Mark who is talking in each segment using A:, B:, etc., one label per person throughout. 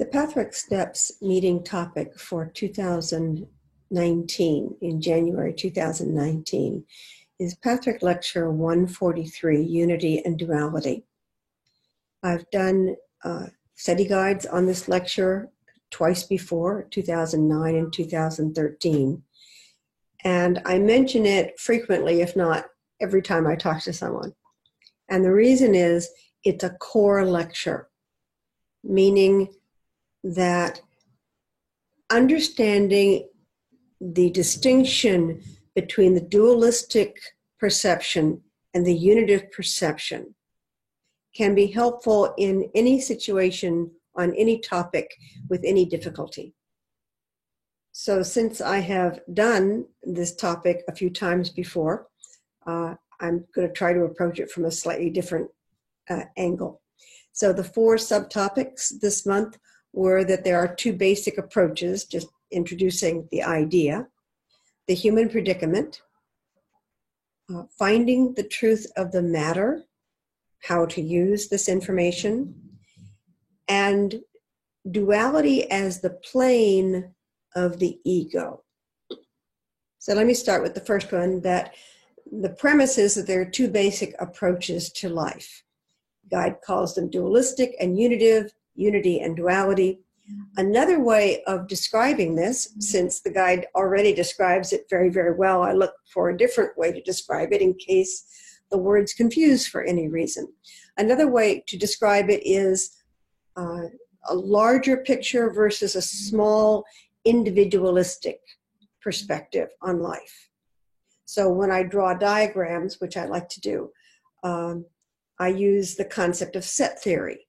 A: The Pathwork Steps meeting topic for 2019, in January 2019, is Pathwork Lecture 143, Unity and Duality. I've done study guides on this lecture twice before, 2009 and 2013. And I mention it frequently, if not every time I talk to someone. And the reason is it's a core lecture, meaning that understanding the distinction between the dualistic perception and the unitive perception can be helpful in any situation on any topic with any difficulty. So since I have done this topic a few times before, I'm going to try to approach it from a slightly different angle. So the four subtopics this month were that there are two basic approaches, just introducing the idea: the human predicament, finding the truth of the matter, how to use this information, and duality as the plane of the ego. So let me start with the first one, that the premise is that there are two basic approaches to life. The guide calls them dualistic and unitive, unity and duality. Another way of describing this, since the guide already describes it very, very well, I look for a different way to describe it in case the word's confused for any reason. Another way to describe it is a larger picture versus a small individualistic perspective on life. So when I draw diagrams, which I like to do, I use the concept of set theory.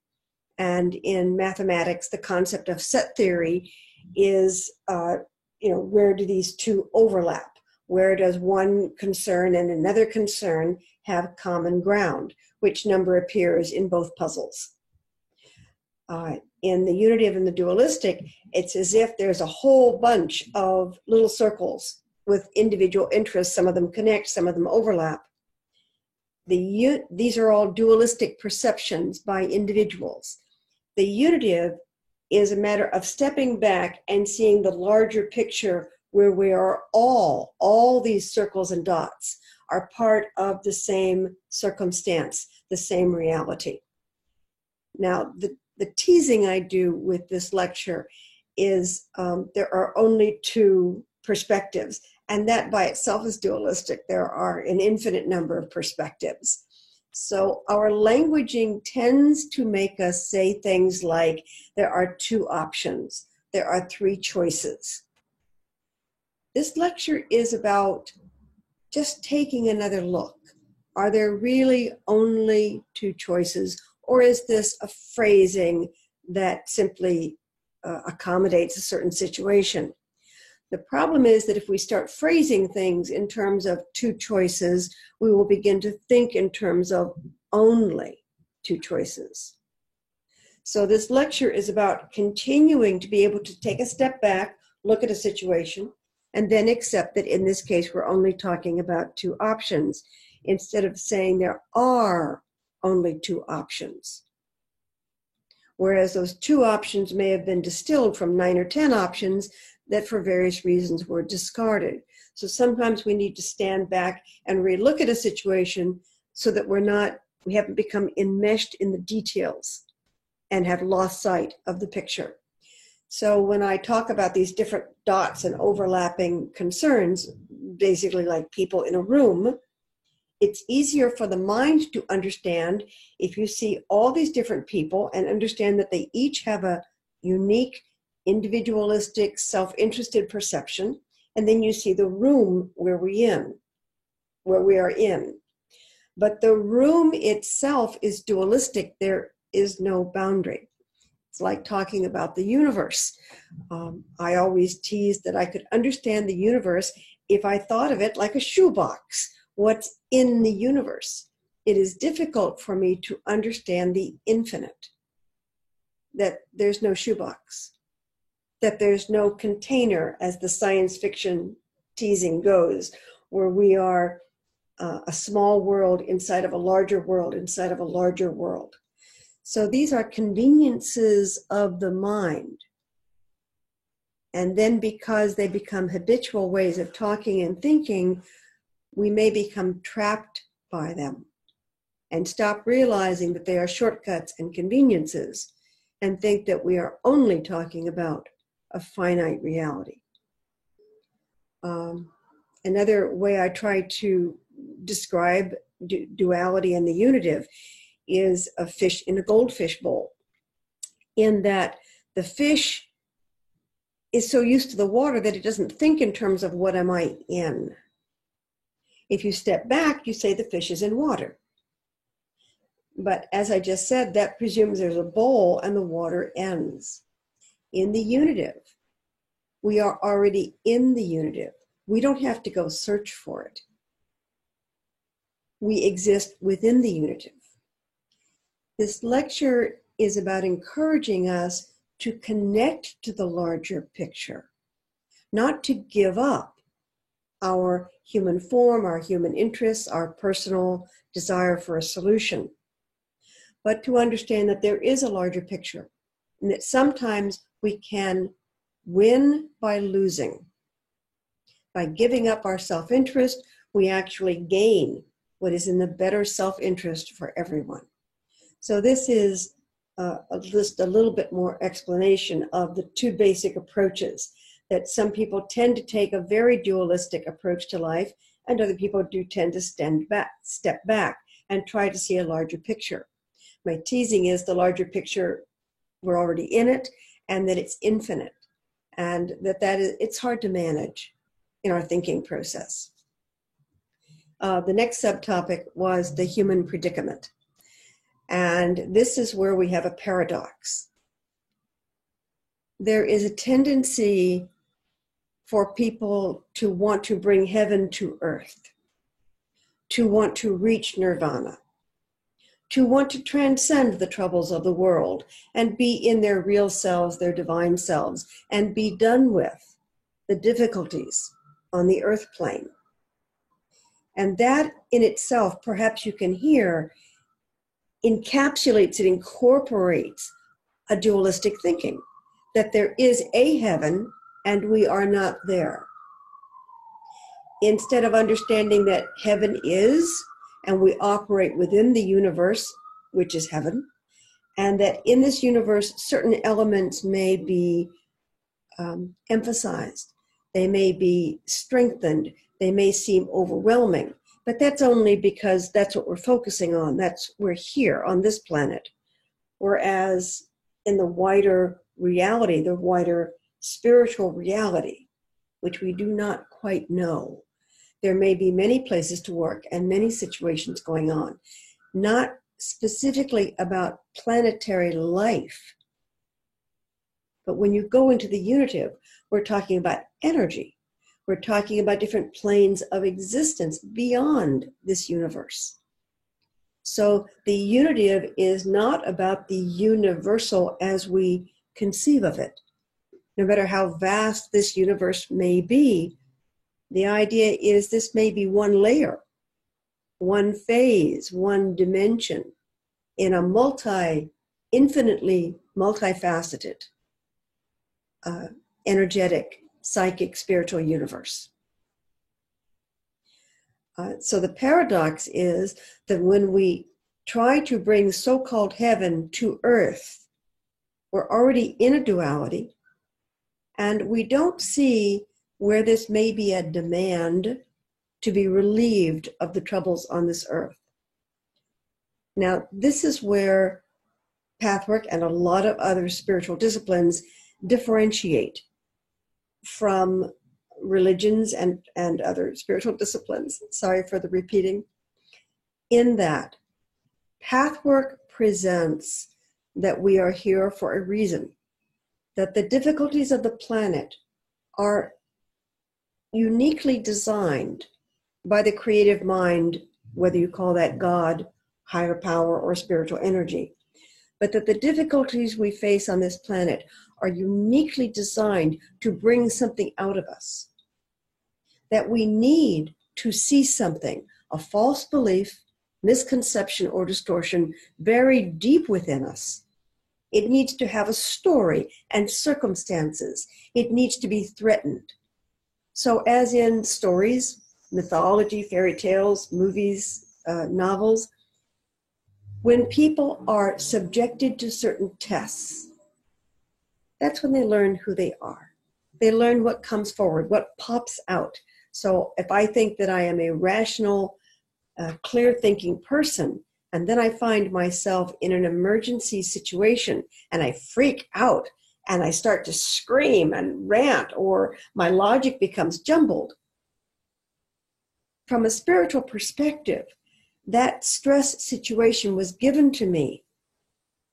A: And in mathematics, the concept of set theory is, where do these two overlap? Where does one concern and another concern have common ground? Which number appears in both puzzles? In the unitive and the dualistic, it's as if there's a whole bunch of little circles with individual interests. Some of them connect, some of them overlap. These are all dualistic perceptions by individuals. The unitive is a matter of stepping back and seeing the larger picture, where we are all these circles and dots are part of the same circumstance, the same reality. Now, the teasing I do with this lecture is there are only two perspectives, and that by itself is dualistic. There are an infinite number of perspectives. So our languaging tends to make us say things like, there are two options, there are three choices. This lecture is about just taking another look. Are there really only two choices, or is this a phrasing that simply accommodates a certain situation? The problem is that if we start phrasing things in terms of two choices, we will begin to think in terms of only two choices. So this lecture is about continuing to be able to take a step back, look at a situation, and then accept that in this case we're only talking about two options, instead of saying there are only two options. Whereas those two options may have been distilled from 9 or 10 options that for various reasons were discarded. So sometimes we need to stand back and relook at a situation so that we haven't become enmeshed in the details and have lost sight of the picture. So when I talk about these different dots and overlapping concerns, basically like people in a room, it's easier for the mind to understand if you see all these different people and understand that they each have a unique, individualistic, self-interested perception, and then you see the room where we are in. But the room itself is dualistic. There is no boundary. It's like talking about the universe. I always tease that I could understand the universe if I thought of it like a shoebox. What's in the universe? It is difficult for me to understand the infinite, that there's no shoebox, that there's no container, as the science fiction teasing goes, where we are a small world inside of a larger world inside of a larger world. So these are conveniences of the mind. And then because they become habitual ways of talking and thinking, we may become trapped by them and stop realizing that they are shortcuts and conveniences and think that we are only talking about a finite reality. Another way I try to describe duality and the unitive is a fish in a goldfish bowl, in that the fish is so used to the water that it doesn't think in terms of what am I in. If you step back, you say the fish is in water. But as I just said, that presumes there's a bowl and the water ends. In the unitive, we are already in the unitive. We don't have to go search for it. We exist within the unitive. This lecture is about encouraging us to connect to the larger picture, not to give up our human form, our human interests, our personal desire for a solution, but to understand that there is a larger picture and that sometimes we can win by losing. By giving up our self-interest, we actually gain what is in the better self-interest for everyone. So this is just a little bit more explanation of the two basic approaches that some people tend to take a very dualistic approach to life, and other people do tend to step back and try to see a larger picture. My teasing is the larger picture, we're already in it, and that it's infinite, and it's hard to manage in our thinking process. The next subtopic was the human predicament. And this is where we have a paradox. There is a tendency for people to want to bring heaven to earth, to want to reach nirvana, to want to transcend the troubles of the world and be in their real selves, their divine selves, and be done with the difficulties on the earth plane. And that in itself, perhaps you can hear, encapsulates, it incorporates a dualistic thinking, that there is a heaven and we are not there. Instead of understanding that heaven is, and we operate within the universe, which is heaven, and that in this universe, certain elements may be emphasized, they may be strengthened, they may seem overwhelming, but that's only because that's what we're focusing on. We're here on this planet. Whereas in the wider reality, the wider spiritual reality, which we do not quite know, there may be many places to work and many situations going on, not specifically about planetary life. But when you go into the unitive, we're talking about energy. We're talking about different planes of existence beyond this universe. So the unitive is not about the universal as we conceive of it. No matter how vast this universe may be, the idea is this may be one layer, one phase, one dimension in a infinitely multifaceted, energetic, psychic, spiritual universe. So the paradox is that when we try to bring so-called heaven to earth, we're already in a duality, and we don't see where this may be a demand to be relieved of the troubles on this earth. Now, this is where pathwork and a lot of other spiritual disciplines differentiate from religions and other spiritual disciplines. Sorry for the repeating. In that, pathwork presents that we are here for a reason, that the difficulties of the planet are uniquely designed by the creative mind, whether you call that God, higher power, or spiritual energy, but that the difficulties we face on this planet are uniquely designed to bring something out of us, that we need to see something, a false belief, misconception or distortion buried deep within us. It needs to have a story and circumstances. It needs to be threatened. So as in stories, mythology, fairy tales, movies, novels, when people are subjected to certain tests, that's when they learn who they are. They learn what comes forward, what pops out. So if I think that I am a rational, clear-thinking person, and then I find myself in an emergency situation and I freak out and I start to scream and rant, or my logic becomes jumbled. From a spiritual perspective, that stress situation was given to me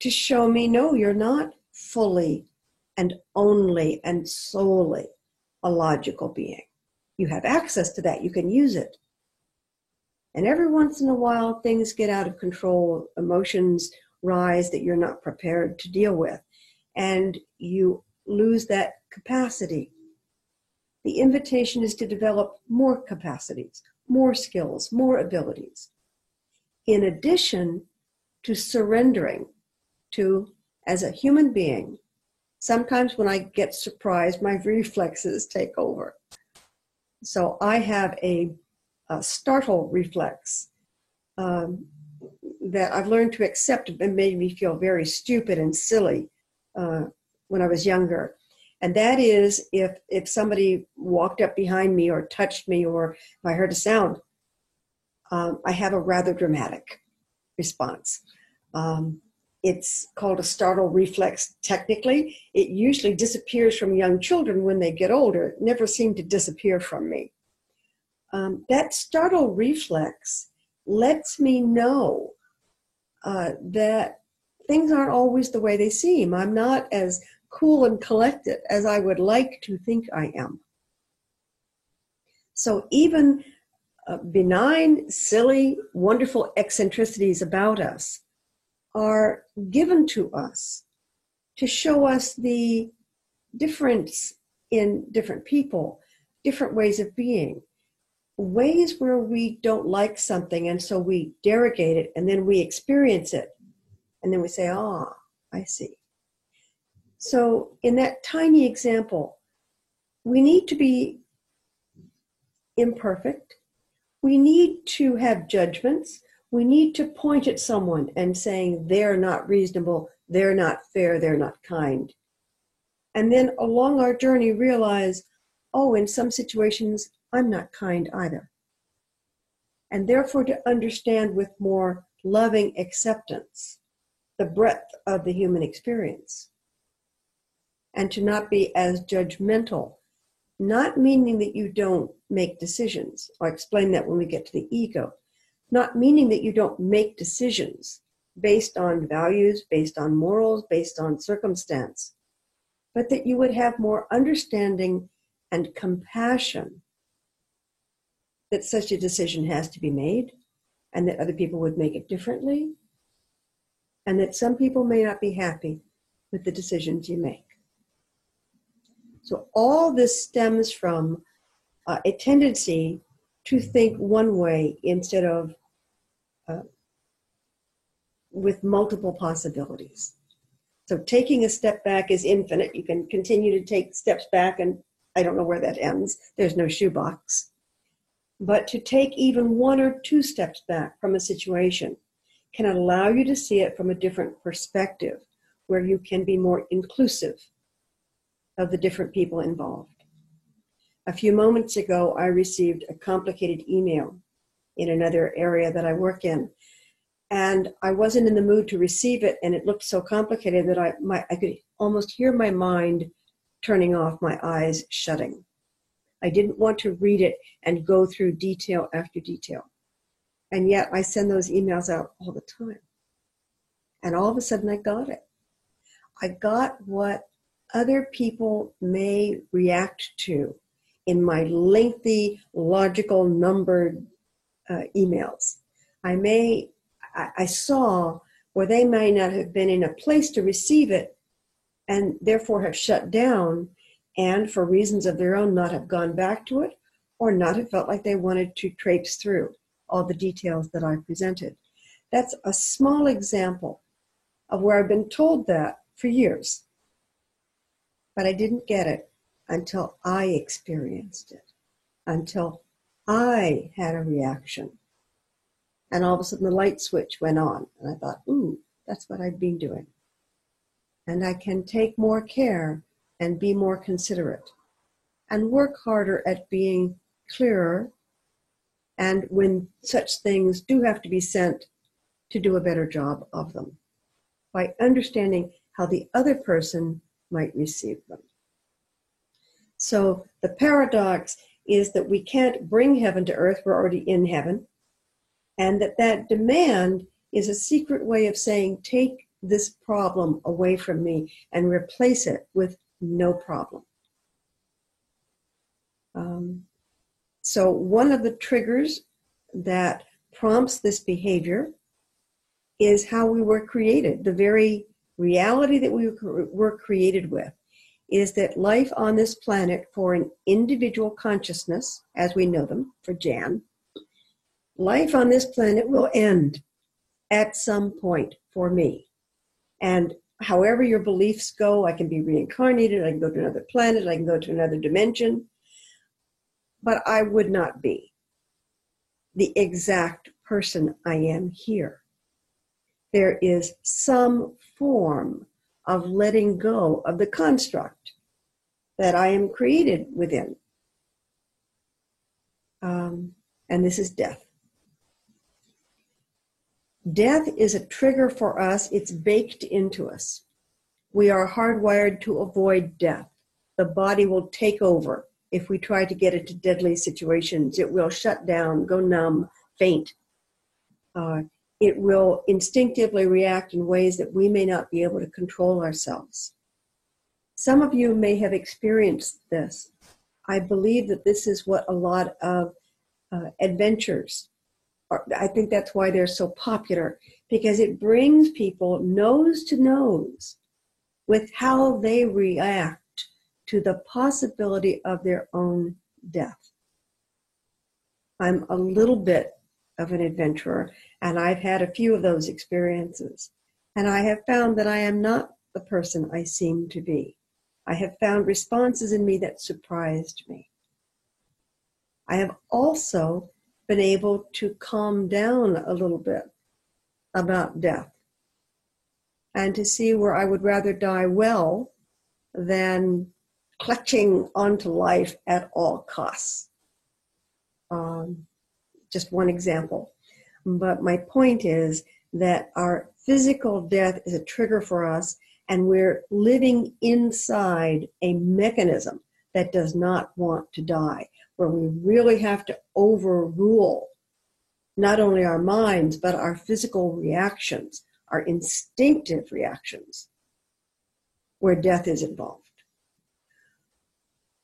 A: to show me, no, you're not fully and only and solely a logical being. You have access to that. You can use it. And every once in a while, things get out of control. Emotions rise that you're not prepared to deal with. And you lose that capacity. The invitation is to develop more capacities, more skills, more abilities. In addition to surrendering to, as a human being, sometimes when I get surprised, my reflexes take over. So I have a startle reflex that I've learned to accept. It made me feel very stupid and silly when I was younger. And that is if somebody walked up behind me or touched me, or if I heard a sound, I have a rather dramatic response. It's called a startle reflex technically. It usually disappears from young children when they get older. It never seemed to disappear from me. That startle reflex lets me know that things aren't always the way they seem. I'm not as cool and collected as I would like to think I am. So even benign, silly, wonderful eccentricities about us are given to us to show us the difference in different people, different ways of being, ways where we don't like something, and so we derogate it, and then we experience it, and then we say, ah, I see. So in that tiny example, we need to be imperfect. We need to have judgments. We need to point at someone and saying they're not reasonable, they're not fair, they're not kind. And then along our journey realize, oh, in some situations, I'm not kind either. And therefore to understand with more loving acceptance the breadth of the human experience. And to not be as judgmental, not meaning that you don't make decisions. I'll explain that when we get to the ego. Not meaning that you don't make decisions based on values, based on morals, based on circumstance, but that you would have more understanding and compassion that such a decision has to be made, and that other people would make it differently, and that some people may not be happy with the decisions you make. So all this stems from a tendency to think one way instead of with multiple possibilities. So taking a step back is infinite. You can continue to take steps back, and I don't know where that ends. There's no shoebox. But to take even 1 or 2 steps back from a situation can allow you to see it from a different perspective, where you can be more inclusive of the different people involved. A few moments ago, I received a complicated email in another area that I work in, and I wasn't in the mood to receive it, and it looked so complicated that I could almost hear my mind turning off, my eyes shutting. I didn't want to read it and go through detail after detail. And yet I send those emails out all the time. And all of a sudden I got it. I got what other people may react to in my lengthy, logical, numbered emails. I saw where they may not have been in a place to receive it and therefore have shut down, and for reasons of their own not have gone back to it, or not have felt like they wanted to traipse through. all the details that I presented. That's a small example of where I've been told that for years, but I didn't get it until I experienced it, until I had a reaction. And all of a sudden the light switch went on, and I thought, ooh, that's what I've been doing. And I can take more care and be more considerate and work harder at being clearer, and when such things do have to be sent, to do a better job of them by understanding how the other person might receive them. So the paradox is that we can't bring heaven to earth, we're already in heaven, and that demand is a secret way of saying, take this problem away from me and replace it with no problem. So one of the triggers that prompts this behavior is how we were created. The very reality that we were created with is that life on this planet for an individual consciousness, as we know them, for Jan, life on this planet will end at some point for me. And however your beliefs go, I can be reincarnated, I can go to another planet, I can go to another dimension, but I would not be the exact person I am here. There is some form of letting go of the construct that I am created within. And this is death. Death is a trigger for us. It's baked into us. We are hardwired to avoid death. The body will take over. If we try to get into deadly situations, it will shut down, go numb, faint. It will instinctively react in ways that we may not be able to control ourselves. Some of you may have experienced this. I believe that this is what a lot of adventures are. I think that's why they're so popular, because it brings people nose to nose with how they react to the possibility of their own death. I'm a little bit of an adventurer, and I've had a few of those experiences. And I have found that I am not the person I seem to be. I have found responses in me that surprised me. I have also been able to calm down a little bit about death and to see where I would rather die well than clutching onto life at all costs. Just one example. But my point is that our physical death is a trigger for us, and we're living inside a mechanism that does not want to die, where we really have to overrule not only our minds, but our physical reactions, our instinctive reactions, where death is involved.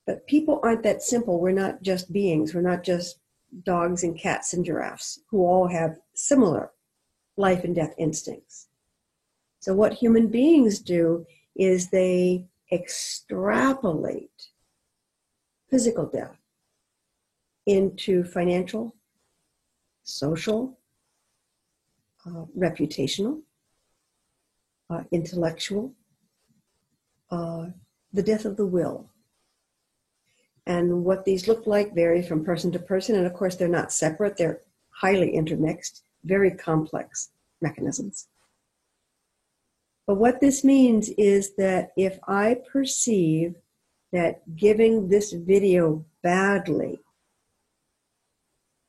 A: But people aren't that simple. We're not just beings. We're not just dogs and cats and giraffes who all have similar life and death instincts. So what human beings do is they extrapolate physical death into financial, social, reputational, intellectual, the death of the will. And what these look like vary from person to person. And of course, they're not separate. They're highly intermixed, very complex mechanisms. But what this means is that if I perceive that giving this video badly,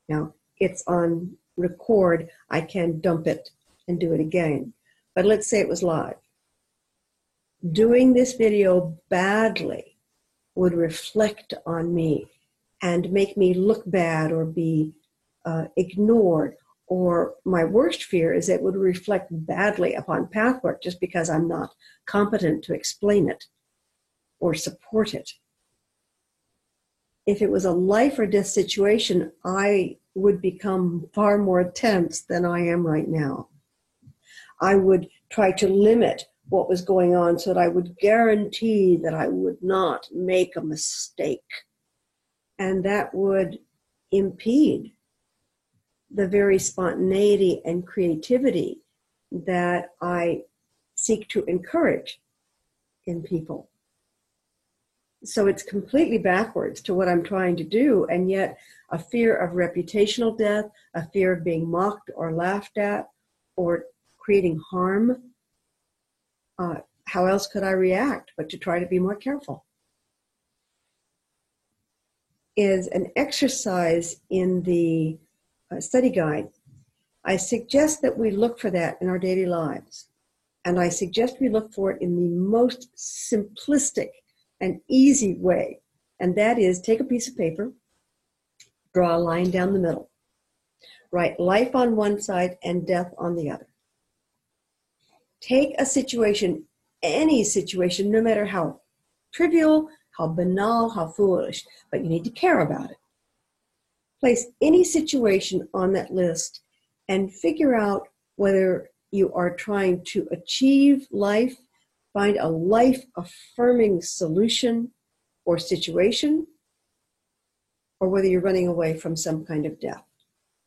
A: now it's on record, I can dump it and do it again. But let's say it was live. Doing this video badly would reflect on me and make me look bad or be ignored. Or my worst fear is it would reflect badly upon Pathwork just because I'm not competent to explain it or support it. If it was a life or death situation, I would become far more tense than I am right now. I would try to limit what was going on so that I would guarantee that I would not make a mistake. And that would impede the very spontaneity and creativity that I seek to encourage in people. So it's completely backwards to what I'm trying to do, and yet a fear of reputational death, a fear of being mocked or laughed at or creating harm. How else could I react but to try to be more careful? Is an exercise in the study guide. I suggest that we look for that in our daily lives. And I suggest we look for it in the most simplistic and easy way. And that is, take a piece of paper, draw a line down the middle, write life on one side and death on the other. Take a situation, any situation, no matter how trivial, how banal, how foolish, but you need to care about it. Place any situation on that list and figure out whether you are trying to achieve life, find a life-affirming solution or situation, or whether you're running away from some kind of death.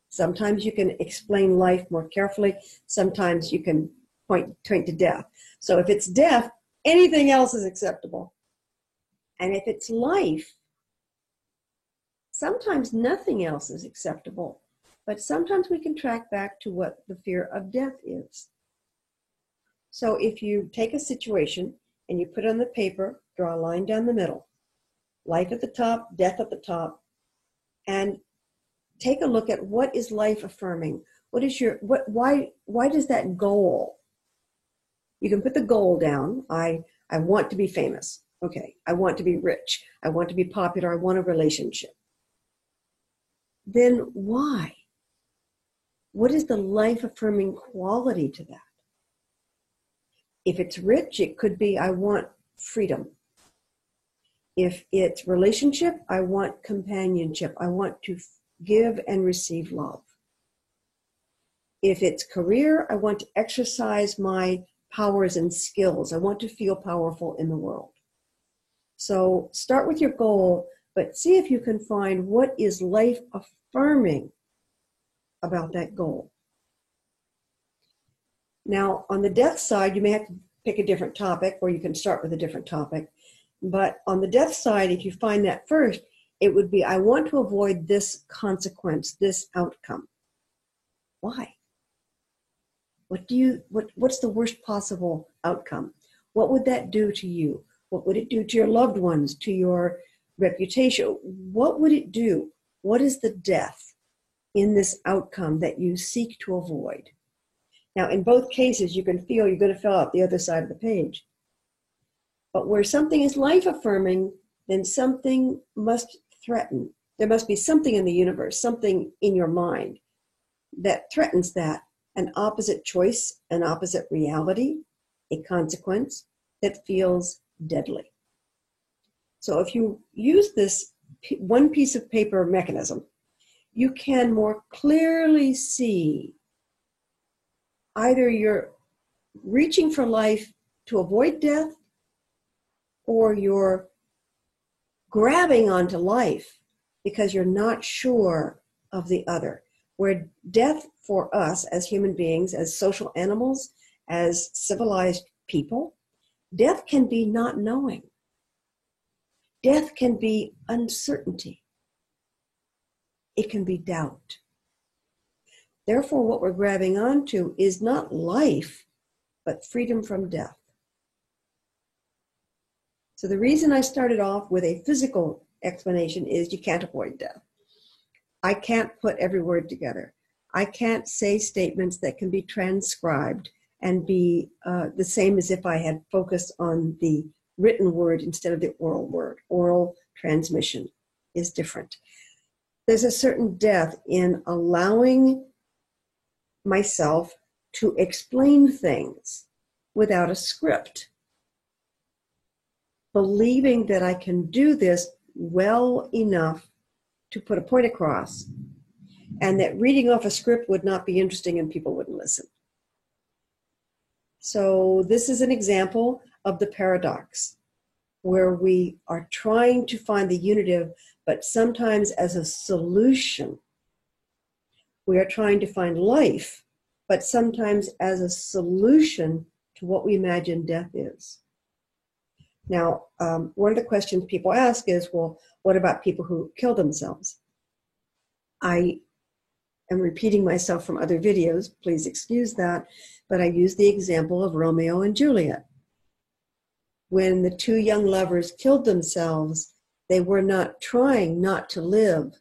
A: Sometimes you can explain life more carefully. Sometimes you can point to death. So if it's death, anything else is acceptable. And if it's life, sometimes nothing else is acceptable. But sometimes we can track back to what the fear of death is. So if you take a situation and you put it on the paper, draw a line down the middle, life at the top, death at the top, and take a look at what is life affirming. Why does that goal? You can put the goal down. I want to be famous. Okay. I want to be rich. I want to be popular. I want a relationship. Then why? What is the life-affirming quality to that? If it's rich, it could be, I want freedom. If it's relationship, I want companionship. I want to give and receive love. If it's career, I want to exercise my powers and skills. I want to feel powerful in the world. So start with your goal, but see if you can find what is life-affirming about that goal. Now, on the death side, you may have to pick a different topic, or you can start with a different topic. But on the death side, if you find that first, it would be, I want to avoid this consequence, this outcome. Why? What's the worst possible outcome? What would that do to you? What would it do to your loved ones, to your reputation? What would it do? What is the death in this outcome that you seek to avoid? Now, in both cases, you can feel you're going to fill out the other side of the page. But where something is life-affirming, then something must threaten. There must be something in the universe, something in your mind that threatens that, an opposite choice, an opposite reality, a consequence that feels deadly. So if you use this one piece of paper mechanism, you can more clearly see either you're reaching for life to avoid death, or you're grabbing onto life because you're not sure of the other. Where death for us as human beings, as social animals, as civilized people, death can be not knowing. Death can be uncertainty. It can be doubt. Therefore, what we're grabbing onto is not life, but freedom from death. So the reason I started off with a physical explanation is you can't avoid death. I can't put every word together. I can't say statements that can be transcribed and be the same as if I had focused on the written word instead of the oral word. Oral transmission is different. There's a certain death in allowing myself to explain things without a script, believing that I can do this well enough to put a point across, and that reading off a script would not be interesting and people wouldn't listen. So this is an example of the paradox, where we are trying to find the unitive, but sometimes as a solution, We are trying to find life, but sometimes as a solution to what we imagine death is. Now, one of the questions people ask is, well, what about people who kill themselves? I am repeating myself from other videos, please excuse that, but I use the example of Romeo and Juliet. When the two young lovers killed themselves, they were not trying not to live.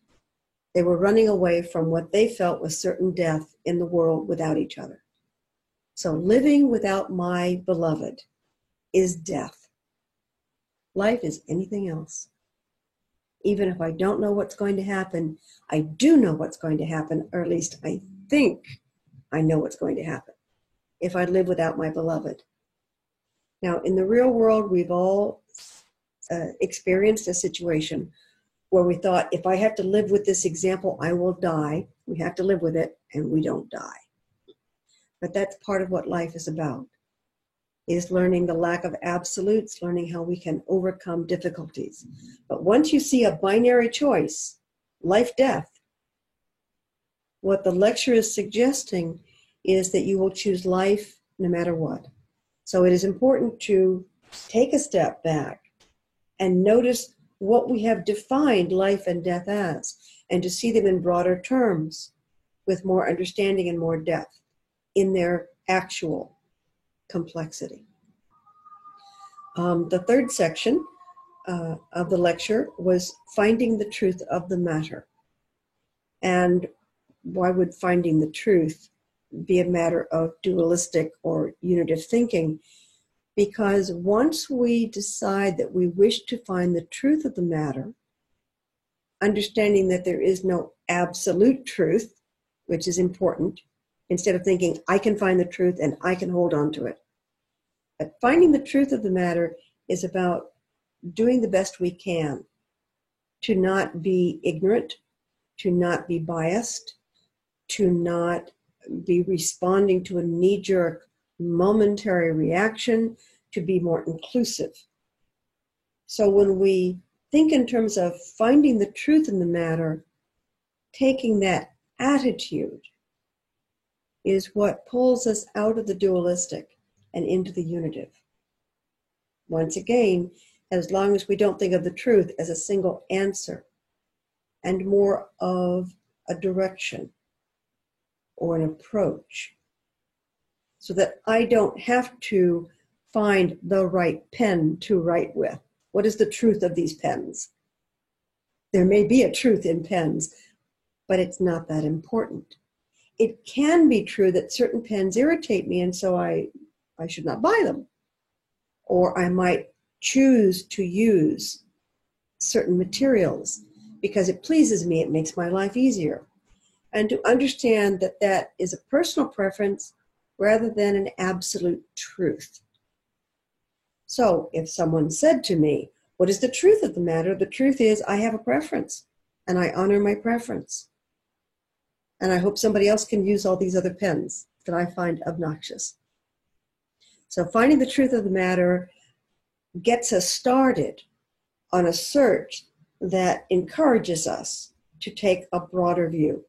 A: They were running away from what they felt was certain death in the world without each other. So living without my beloved is death. Life is anything else. Even if I don't know what's going to happen, I do know what's going to happen, or at least I think I know what's going to happen if I live without my beloved. Now, in the real world, we've all experienced a situation where we thought, if I have to live with this example, I will die. We have to live with it, and we don't die. But that's part of what life is about, is learning the lack of absolutes, learning how we can overcome difficulties. But once you see a binary choice, life, death, what the lecture is suggesting is that you will choose life no matter what. So it is important to take a step back and notice what we have defined life and death as, and to see them in broader terms with more understanding and more depth in their actual complexity. The third section of the lecture was finding the truth of the matter. And why would finding the truth be a matter of dualistic or unitive thinking? Because once we decide that we wish to find the truth of the matter, understanding that there is no absolute truth, which is important, instead of thinking I can find the truth and I can hold on to it. But finding the truth of the matter is about doing the best we can to not be ignorant, to not be biased, to not be responding to a knee-jerk momentary reaction, to be more inclusive. So when we think in terms of finding the truth in the matter, taking that attitude is what pulls us out of the dualistic and into the unitive. Once again, as long as we don't think of the truth as a single answer and more of a direction or an approach, so that I don't have to find the right pen to write with. What is the truth of these pens? There may be a truth in pens, but it's not that important. It can be true that certain pens irritate me, and so I should not buy them. Or I might choose to use certain materials because it pleases me, it makes my life easier. And to understand that that is a personal preference rather than an absolute truth. So if someone said to me, what is the truth of the matter? The truth is I have a preference, and I honor my preference. And I hope somebody else can use all these other pens that I find obnoxious. So finding the truth of the matter gets us started on a search that encourages us to take a broader view,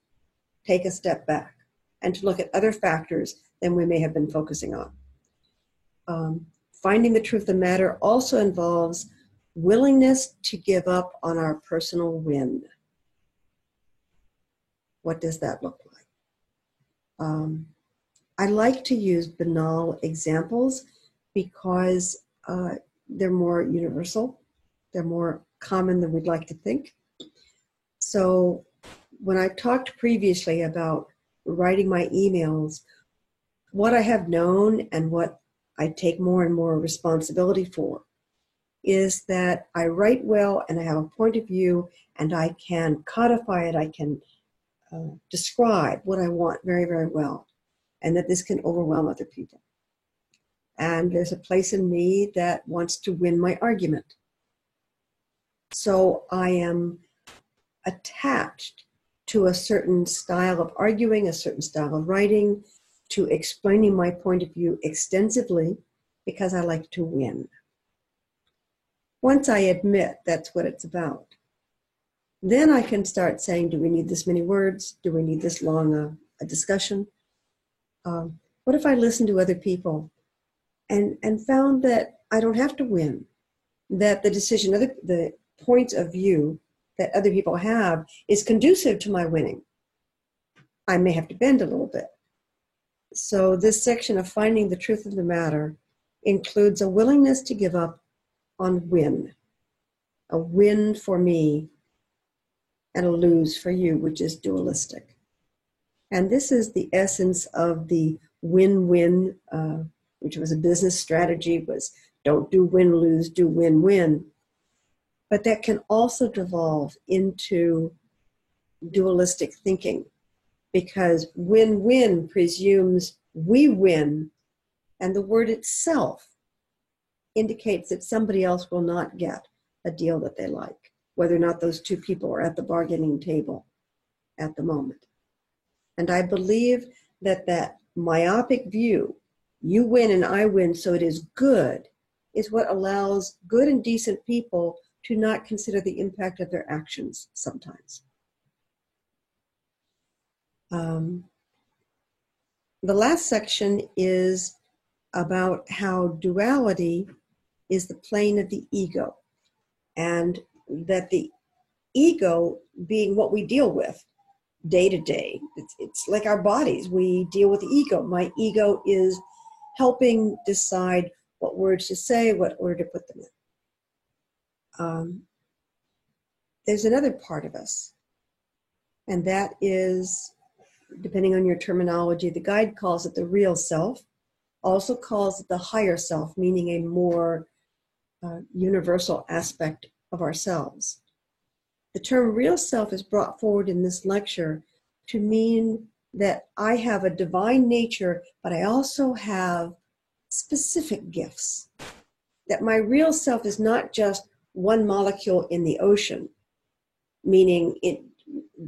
A: take a step back, and to look at other factors than we may have been focusing on. Finding the truth of the matter also involves willingness to give up on our personal win. What does that look like? I like to use banal examples because they're more universal. They're more common than we'd like to think. So when I talked previously about writing my emails, what I have known and what I take more and more responsibility for is that I write well and I have a point of view and I can codify it, I can describe what I want very, very well, and that this can overwhelm other people. And there's a place in me that wants to win my argument. So I am attached to a certain style of arguing, a certain style of writing, to explaining my point of view extensively because I like to win. Once I admit that's what it's about, Then I can start saying, do we need this many words? Do we need this long a discussion? What if I listen to other people and found that I don't have to win, that the decision, the point of view that other people have is conducive to my winning? I may have to bend a little bit. So this section of finding the truth of the matter includes a willingness to give up on win, a win for me and a lose for you, which is dualistic. And this is the essence of the win-win, which was a business strategy, was don't do win-lose, do win-win. But that can also devolve into dualistic thinking, because win-win presumes we win, and the word itself indicates that somebody else will not get a deal that they like, whether or not those two people are at the bargaining table at the moment. And I believe that that myopic view, you win and I win, so it is good, is what allows good and decent people to not consider the impact of their actions sometimes. The last section is about how duality is the plane of the ego, and that the ego being what we deal with day to day. It's like our bodies. We deal with the ego. My ego is helping decide what words to say, what order to put them in. There's another part of us, and that is, depending on your terminology, the guide calls it the real self, also calls it the higher self, meaning a more universal aspect of ourselves. The term real self is brought forward in this lecture to mean that I have a divine nature, but I also have specific gifts. That my real self is not just one molecule in the ocean, meaning it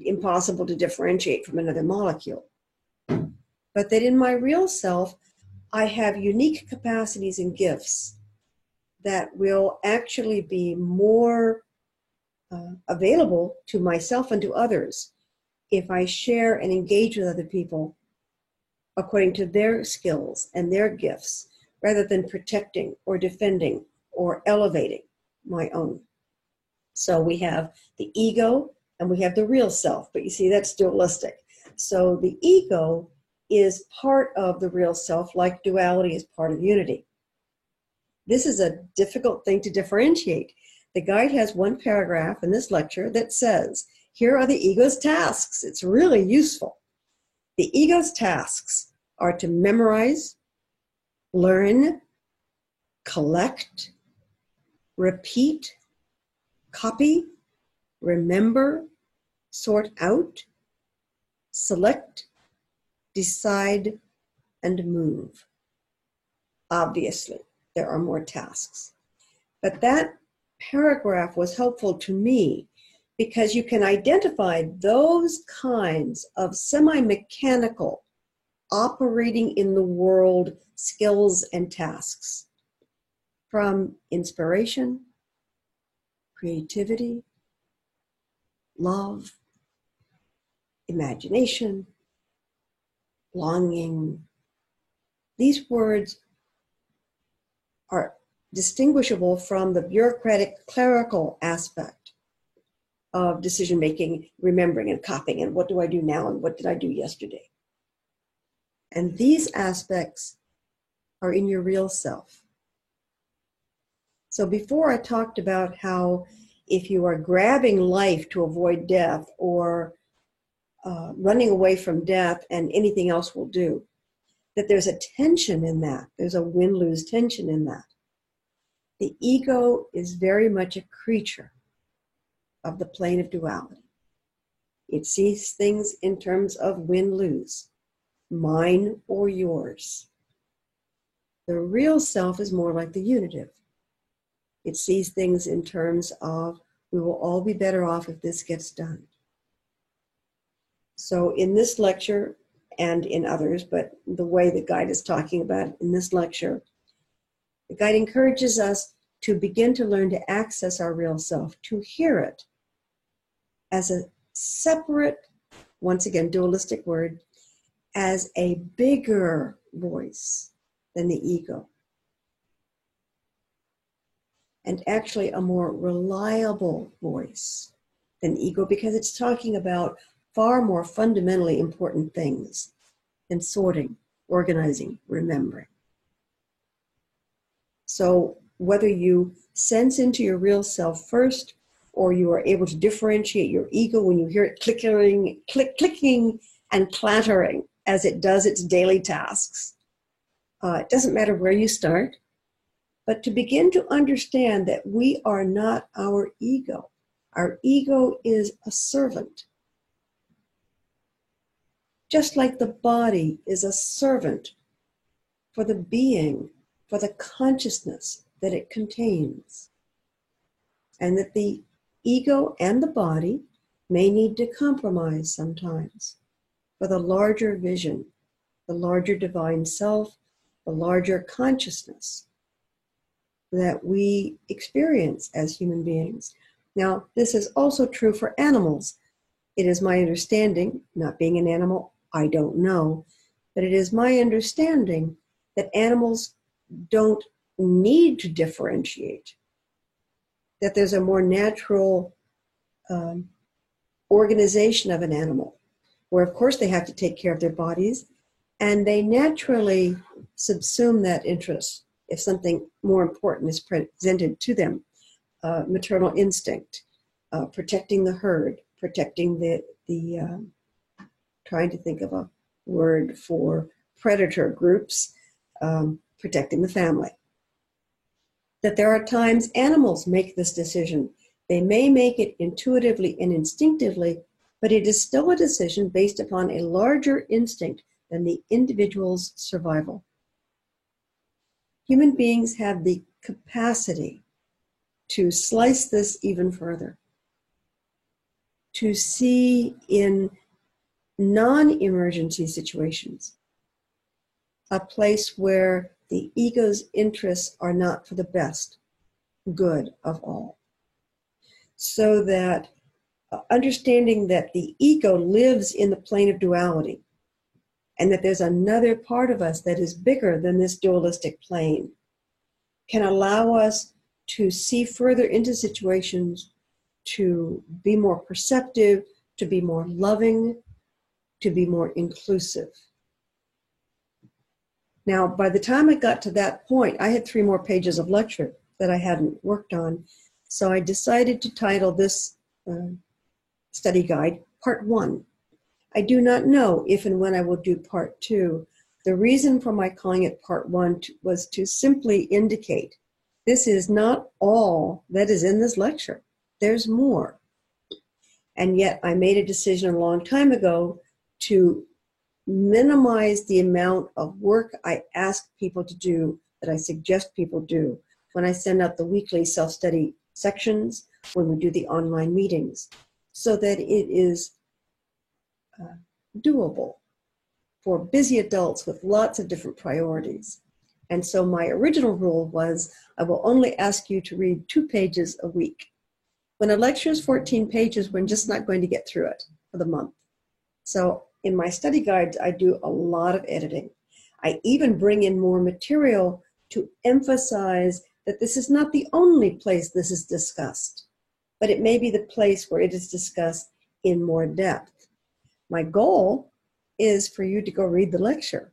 A: impossible to differentiate from another molecule, but that in my real self, I have unique capacities and gifts that will actually be more available to myself and to others if I share and engage with other people according to their skills and their gifts, rather than protecting or defending or elevating my own. So we have the ego and we have the real self, but you see, that's dualistic. So the ego is part of the real self, like duality is part of unity. This is a difficult thing to differentiate. The guide has one paragraph in this lecture that says, here are the ego's tasks. It's really useful. The ego's tasks are to memorize, learn, collect, repeat, copy, remember, sort out, select, decide, and move. Obviously, there are more tasks. But that paragraph was helpful to me because you can identify those kinds of semi-mechanical operating in the world skills and tasks, from inspiration, creativity, love, imagination, longing. These words are distinguishable from the bureaucratic clerical aspect of decision making, remembering and copying, and what do I do now and what did I do yesterday? And these aspects are in your real self. So before I talked about how if you are grabbing life to avoid death or running away from death and anything else will do, that there's a tension in that. There's a win-lose tension in that. The ego is very much a creature of the plane of duality. It sees things in terms of win-lose, mine or yours. The real self is more like the unitive. It sees things in terms of, we will all be better off if this gets done. So in this lecture, and in others, but the way the guide is talking about it in this lecture, the guide encourages us to begin to learn to access our real self, to hear it as a separate, once again, dualistic word, as a bigger voice than the ego. And actually a more reliable voice than ego, because it's talking about far more fundamentally important things than sorting, organizing, remembering. So whether you sense into your real self first, or you are able to differentiate your ego when you hear it clicking and clattering as it does its daily tasks. It doesn't matter where you start, but to begin to understand that we are not our ego. Our ego is a servant. Just like the body is a servant for the being, for the consciousness that it contains. And that the ego and the body may need to compromise sometimes for the larger vision, the larger divine self, the larger consciousness that we experience as human beings. Now, this is also true for animals. It is my understanding, not being an animal, I don't know, but it is my understanding that animals don't need to differentiate, that there's a more natural organization of an animal, where of course they have to take care of their bodies, and they naturally subsume that interest if something more important is presented to them. Maternal instinct, protecting the herd, protecting the trying to think of a word for predator groups, protecting the family. That there are times animals make this decision. They may make it intuitively and instinctively, but it is still a decision based upon a larger instinct than the individual's survival. Human beings have the capacity to slice this even further, to see in non-emergency situations a place where the ego's interests are not for the best good of all. So that understanding that the ego lives in the plane of duality, and that there's another part of us that is bigger than this dualistic plane, can allow us to see further into situations, to be more perceptive, to be more loving, to be more inclusive. Now, by the time I got to that point, I had 3 more pages of lecture that I hadn't worked on. So I decided to title this study guide Part 1. I do not know if and when I will do Part 2. The reason for my calling it Part 1 was to simply indicate this is not all that is in this lecture. There's more. And yet I made a decision a long time ago to minimize the amount of work I ask people to do, that I suggest people do, when I send out the weekly self-study sections, when we do the online meetings, so that it is doable for busy adults with lots of different priorities. And so my original rule was I will only ask you to read 2 pages a week. When a lecture is 14 pages, we're just not going to get through it for the month. So in my study guides, I do a lot of editing. I even bring in more material to emphasize that this is not the only place this is discussed, but it may be the place where it is discussed in more depth. My goal is for you to go read the lecture,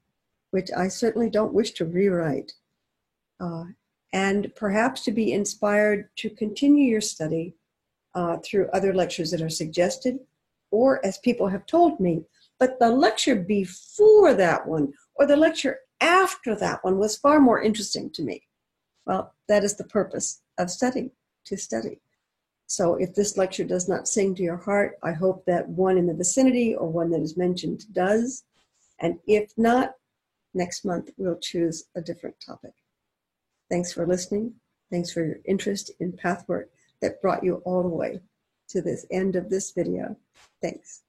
A: which I certainly don't wish to rewrite, and perhaps to be inspired to continue your study through other lectures that are suggested, or as people have told me, but the lecture before that one or the lecture after that one was far more interesting to me. Well, that is the purpose of studying, to study. So if this lecture does not sing to your heart, I hope that one in the vicinity or one that is mentioned does. And if not, next month we'll choose a different topic. Thanks for listening. Thanks for your interest in Pathwork that brought you all the way to this end of this video. Thanks.